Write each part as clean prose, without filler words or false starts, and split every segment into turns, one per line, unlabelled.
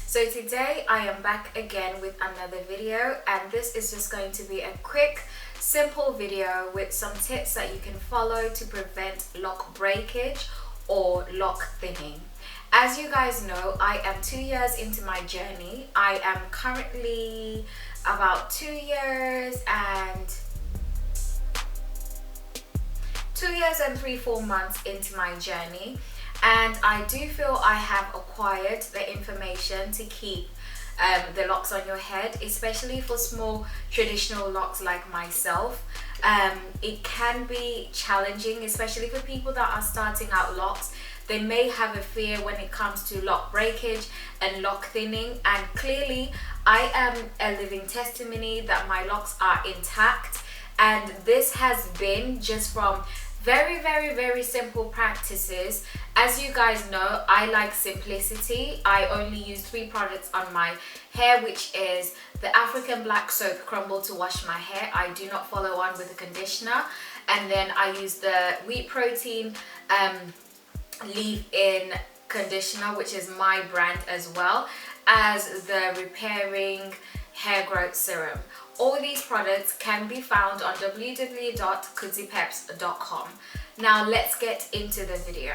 So today I am back again with another video, and this is just going to be a quick simple video with some tips that you can follow to prevent lock breakage or lock thinning. As you guys know, I am 2 years into my journey. I am currently about 2 years and 3-4 months into my journey, and I do feel I have acquired the information to keep the locks on your head, especially for small traditional locks like myself. It can be challenging, especially for people that are starting out locks. They may have a fear when it comes to lock breakage and lock thinning, and clearly I am a living testimony that my locks are intact, and this has been just from very simple practices. As you guys know, I like simplicity. I only use 3 products on my hair, which is the African black soap crumble to wash my hair. I do not follow on with a conditioner, and then I use the wheat protein leave-in conditioner, which is my brand, as well as the repairing hair growth serum. All these products can be found on www.kudzipeps.com. Now let's get into the video.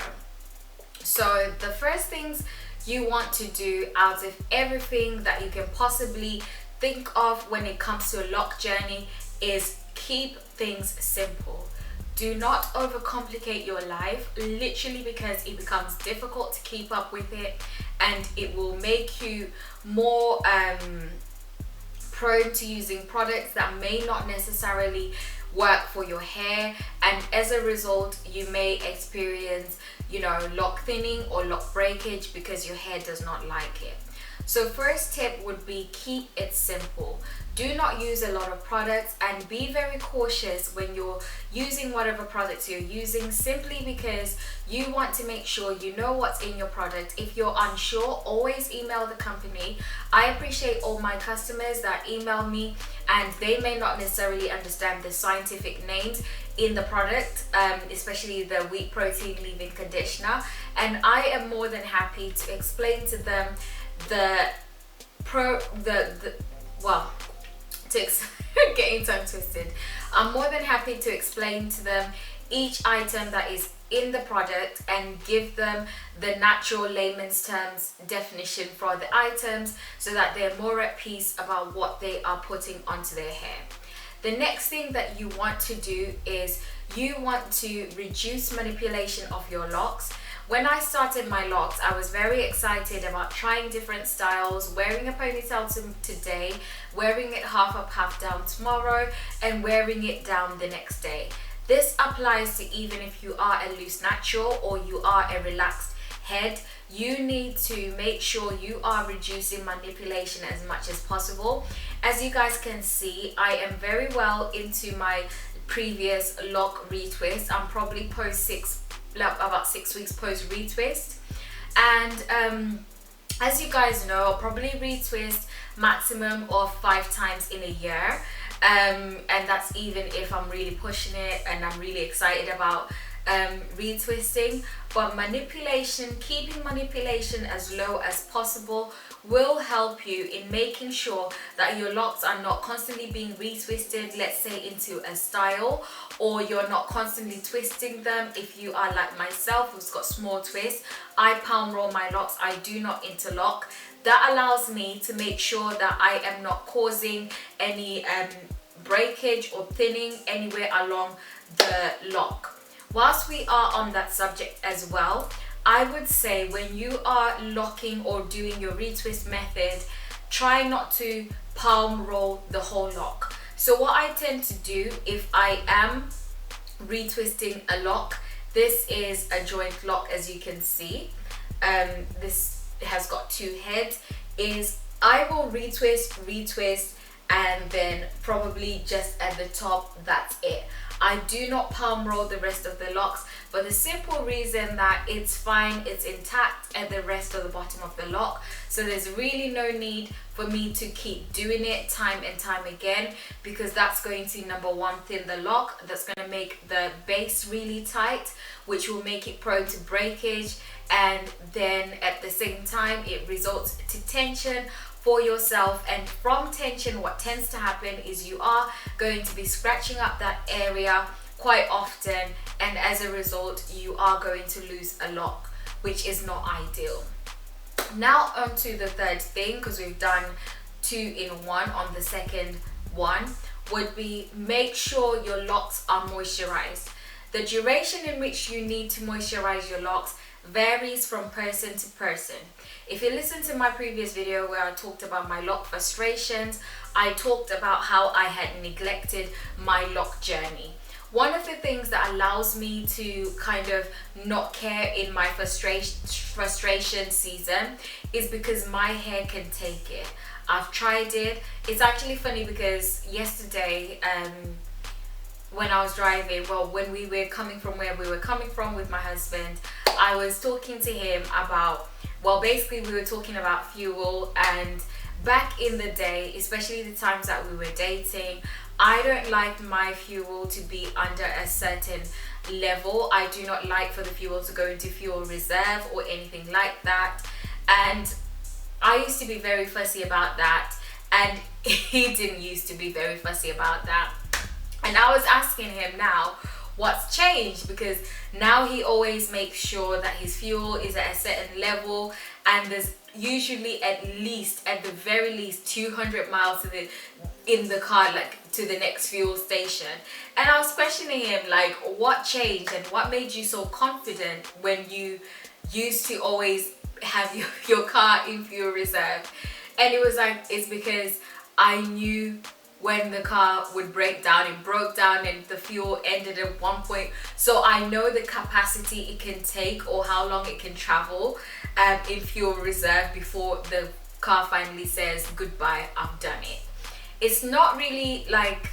So the first things you want to do out of everything that you can possibly think of when it comes to a lock journey is keep things simple. Do not overcomplicate your life, literally, because it becomes difficult to keep up with it, and it will make you more prone to using products that may not necessarily work for your hair, and as a result you may experience, lock thinning or lock breakage because your hair does not like it. So first tip would be keep it simple. Do not use a lot of products, and be very cautious when you're using whatever products you're using, simply because you want to make sure you know what's in your product. If you're unsure, always email the company. I appreciate all my customers that email me, and they may not necessarily understand the scientific names in the product, especially the wheat protein leave-in conditioner, and I am more than happy to explain to them getting tongue twisted. I'm more than happy to explain to them each item that is in the product and give them the natural layman's terms definition for the items, so that they're more at peace about what they are putting onto their hair. The next thing that you want to do is you want to reduce manipulation of your locks. When I started my locks, I was very excited about trying different styles, wearing a ponytail today, wearing it half up, half down tomorrow, and wearing it down the next day. This applies to even if you are a loose natural or you are a relaxed head. You need to make sure you are reducing manipulation as much as possible. As you guys can see, I am very well into my previous lock retwist. I'm probably about 6 weeks post retwist, and as you guys know, I'll probably retwist maximum of 5 times in a year, and that's even if I'm really pushing it and I'm really excited about retwisting. But keeping manipulation as low as possible will help you in making sure that your locks are not constantly being retwisted, let's say into a style, or you're not constantly twisting them. If you are like myself, who's got small twists, I palm roll my locks. I do not interlock. That allows me to make sure that I am not causing any breakage or thinning anywhere along the lock. Whilst we are on that subject as well, I would say when you are locking or doing your retwist method, try not to palm roll the whole lock. So what I tend to do if I am retwisting a lock, this is a joint lock, as you can see, this has got 2 heads, is I will retwist, and then probably just at the top, that's it. I do not palm roll the rest of the locks for the simple reason that it's fine, it's intact at the rest of the bottom of the lock. So there's really no need for me to keep doing it time and time again, because that's going to, number one, thin the lock. That's going to make the base really tight, which will make it prone to breakage, and then at the same time it results to tension for yourself. And from tension, what tends to happen is you are going to be scratching up that area quite often, and as a result you are going to lose a lock, which is not ideal. Now on to the third thing, because we've done 2 in 1 on the second one, would be make sure your locks are moisturized. The duration in which you need to moisturize your locks varies from person to person. If you listen to my previous video where I talked about my lock frustrations, I talked about how I had neglected my lock journey. One of the things that allows me to kind of not care in my frustration season is because my hair can take it. I've tried it. It's actually funny because yesterday, when I was driving, well, when we were coming from where we were coming from with my husband, I was talking to him about, well, basically we were talking about fuel. And back in the day, especially the times that we were dating, I don't like my fuel to be under a certain level. I do not like for the fuel to go into fuel reserve or anything like that. And I used to be very fussy about that, and he didn't used to be very fussy about that. And I was asking him now what's changed, because now he always makes sure that his fuel is at a certain level, and there's usually at the very least 200 miles in the car, like to the next fuel station. And I was questioning him, like, what changed and what made you so confident when you used to always have your car in fuel reserve? And it was like, it's because I knew when the car would break down. It broke down and the fuel ended at one point, so I know the capacity it can take or how long it can travel in fuel reserve before the car finally says goodbye, I've done it. It's not really like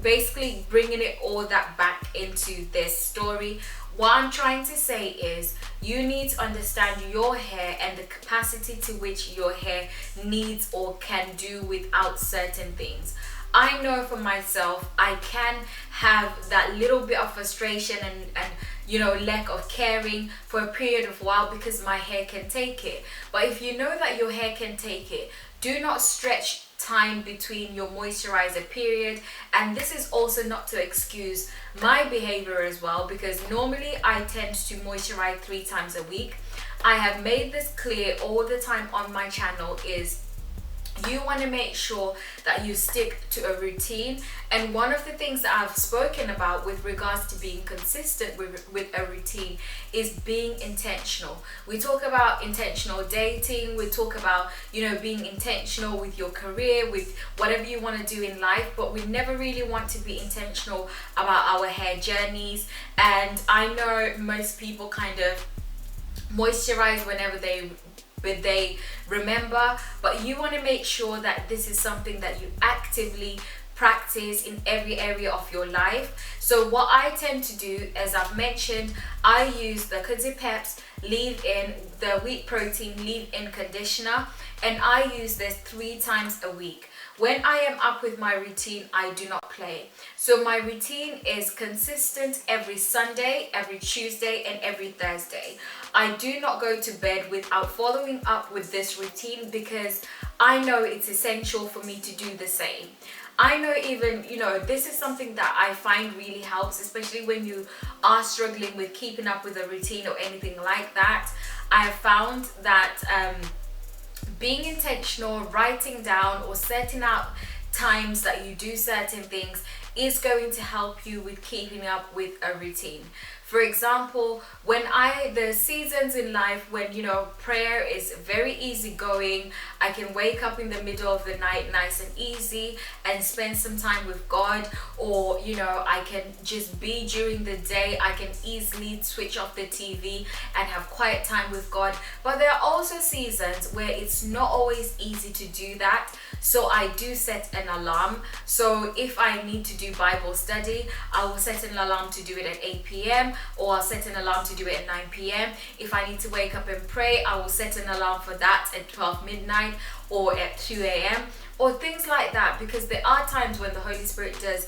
basically bringing it all that back into this story. What I'm trying to say is you need to understand your hair and the capacity to which your hair needs or can do without certain things. I know for myself, I can have that little bit of frustration and you know, lack of caring for a period of a while because my hair can take it. But if you know that your hair can take it, do not stretch time between your moisturizer period. And this is also not to excuse my behavior as well, because normally I tend to moisturize 3 times a week. I have made this clear all the time on my channel, is you want to make sure that you stick to a routine. And one of the things that I've spoken about with regards to being consistent with a routine is being intentional. We talk about intentional dating, we talk about, you know, being intentional with your career, with whatever you want to do in life, but we never really want to be intentional about our hair journeys. And I know most people kind of moisturize whenever they remember, but you want to make sure that this is something that you actively practice in every area of your life. So what I tend to do, as I've mentioned, I use the Kudzi Peps leave-in, the wheat protein leave-in conditioner, and I use this 3 times a week. When I am up with my routine, I do not play. So my routine is consistent every Sunday, every Tuesday, and every Thursday. I do not go to bed without following up with this routine, because I know it's essential for me to do the same. I know, even, you know, this is something that I find really helps, especially when you are struggling with keeping up with a routine or anything like that. I have found that being intentional, writing down or setting out times that you do certain things is going to help you with keeping up with a routine. For example, when the seasons in life when, you know, prayer is very easy going, I can wake up in the middle of the night nice and easy and spend some time with God, or, you know, I can just be during the day, I can easily switch off the TV and have quiet time with God. But there are also seasons where it's not always easy to do that, so I do set an alarm. So if I need to do Bible study, I will set an alarm to do it at 8 p.m. or I'll set an alarm to do it at 9 p.m. If I need to wake up and pray, I will set an alarm for that at 12 midnight or at 2 a.m. or things like that, because there are times when the Holy Spirit does,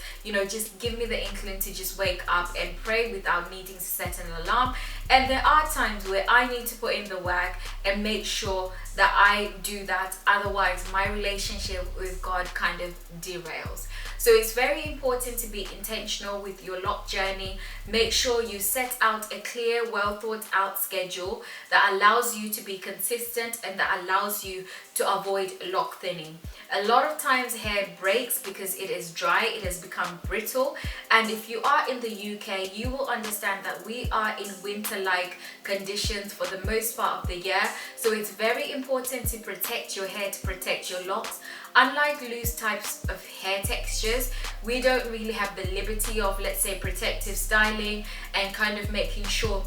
just give me the inkling to just wake up and pray without needing to set an alarm. And there are times where I need to put in the work and make sure that I do that, otherwise my relationship with God kind of derails. So it's very important to be intentional with your lock journey. Make sure you set out a clear, well thought out schedule that allows you to be consistent and that allows you to avoid lock thinning. A lot of times hair breaks because it is dry, it has become brittle, and if you are in the UK, you will understand that we are in winter-like conditions for the most part of the year. So it's very important to protect your hair, to protect your locks. Unlike loose types of hair textures, we don't really have the liberty of, let's say, protective styling and kind of making sure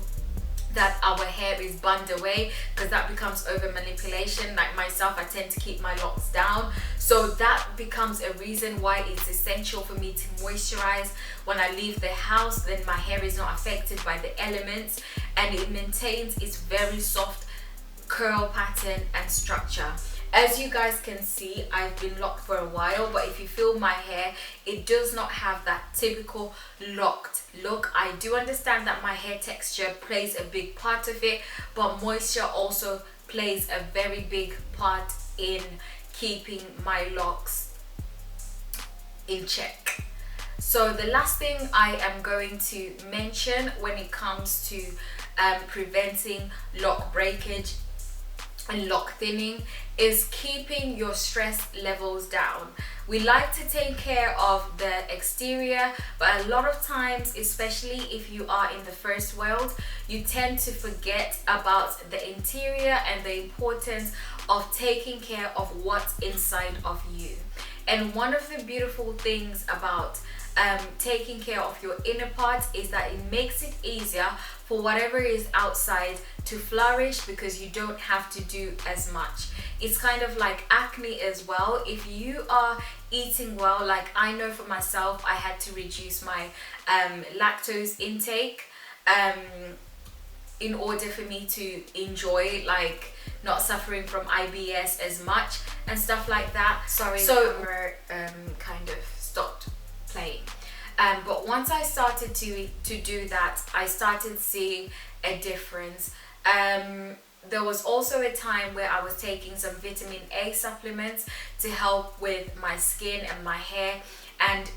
that our hair is bunned away, because that becomes over manipulation. Like myself, I tend to keep my locks down, so that becomes a reason why it's essential for me to moisturize when I leave the house. Then my hair is not affected by the elements and it maintains its very soft curl pattern and structure. As you guys can see, I've been locked for a while, but if you feel my hair, it does not have that typical locked look. I do understand that my hair texture plays a big part of it, but moisture also plays a very big part in keeping my locks in check. So the last thing I am going to mention when it comes to preventing lock breakage and lock thinning is keeping your stress levels down. We like to take care of the exterior, but a lot of times, especially if you are in the first world, you tend to forget about the interior and the importance of taking care of what's inside of you. And one of the beautiful things about taking care of your inner parts is that it makes it easier for whatever is outside to flourish, because you don't have to do as much. It's kind of like acne as well. If you are eating well, like I know for myself, I had to reduce my lactose intake in order for me to enjoy, like, not suffering from IBS as much and stuff like that. Sorry, so camera kind of stopped playing. But once I started to do that, I started seeing a difference. There was also a time where I was taking some vitamin A supplements to help with my skin and my hair. And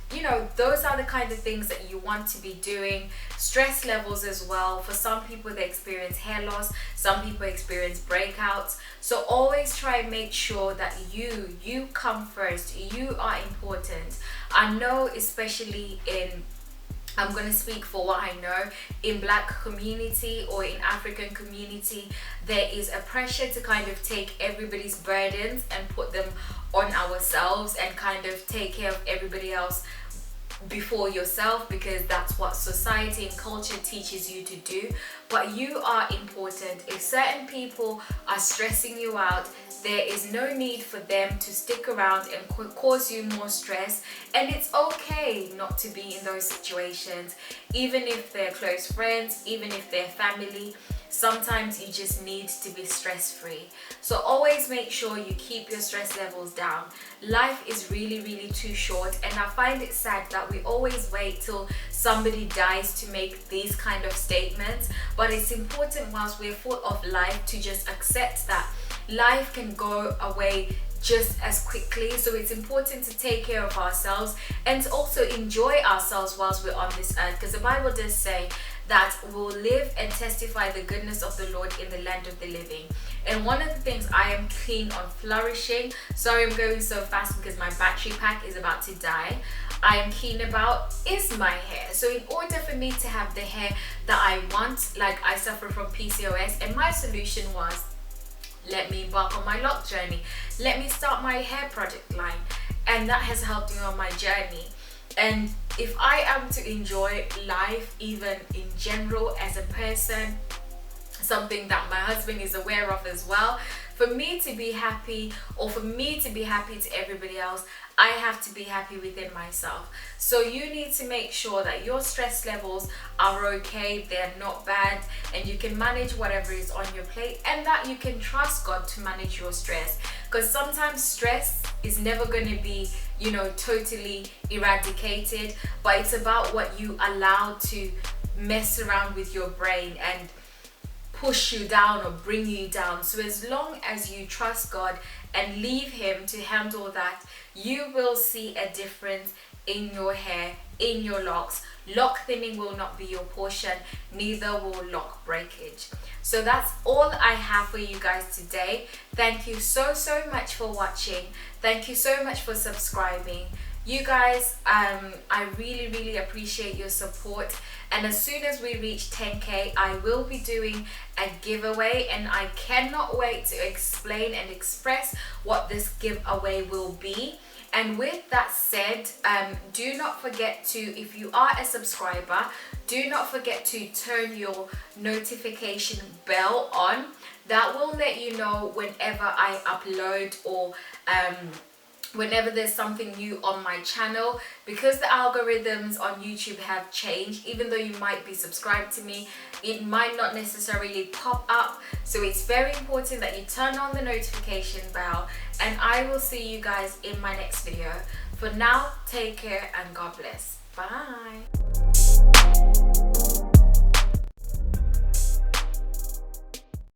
those are the kind of things that you want to be doing. Stress levels as well. For some people, they experience hair loss. Some people experience breakouts. So always try and make sure that you come first. You are important. I know, especially I'm going to speak for what I know, in Black community or in African community, there is a pressure to kind of take everybody's burdens and put them on ourselves and kind of take care of everybody else before yourself, because that's what society and culture teaches you to do. But you are important. If certain people are stressing you out, there is no need for them to stick around and cause you more stress. And it's okay not to be in those situations, even if they're close friends, even if they're family. Sometimes you just need to be stress-free. So always make sure you keep your stress levels down. Life is really, really too short, and I find it sad that we always wait till somebody dies to make these kind of statements. But it's important, whilst we're full of life, to just accept that life can go away just as quickly. So it's important to take care of ourselves and to also enjoy ourselves whilst we're on this earth, because the Bible does say that we'll live and testify the goodness of the Lord in the land of the living. And one of the things I am keen on flourishing, sorry I'm going so fast because my battery pack is about to die, I am keen about is my hair. So in order for me to have the hair that I want, like I suffer from PCOS, and my solution was, let me embark on my lock journey. Let me start my hair product line. And that has helped me on my journey. And if I am to enjoy life, even in general as a person, something that my husband is aware of as well, for me to be happy, or for me to be happy to everybody else, I have to be happy within myself. So you need to make sure that your stress levels are okay, they're not bad, and you can manage whatever is on your plate, and that you can trust God to manage your stress. Because sometimes stress is never going to be, you know, totally eradicated, but it's about what you allow to mess around with your brain and push you down or bring you down. So as long as you trust God and leave Him to handle that, you will see a difference in your hair, in your locks. Lock thinning will not be your portion, neither will lock breakage. So that's all I have for you guys today. Thank you so much for watching. Thank you so much for subscribing. You guys, I really appreciate your support, and as soon as we reach 10k, I will be doing a giveaway, and I cannot wait to explain and express what this giveaway will be. And with that said, do not forget to, if you are a subscriber, do not forget to turn your notification bell on. That will let you know whenever I upload, or whenever there's something new on my channel, because the algorithms on YouTube have changed. Even though you might be subscribed to me, it might not necessarily pop up. So it's very important that you turn on the notification bell, and I will see you guys in my next video. For now, take care and God bless. Bye.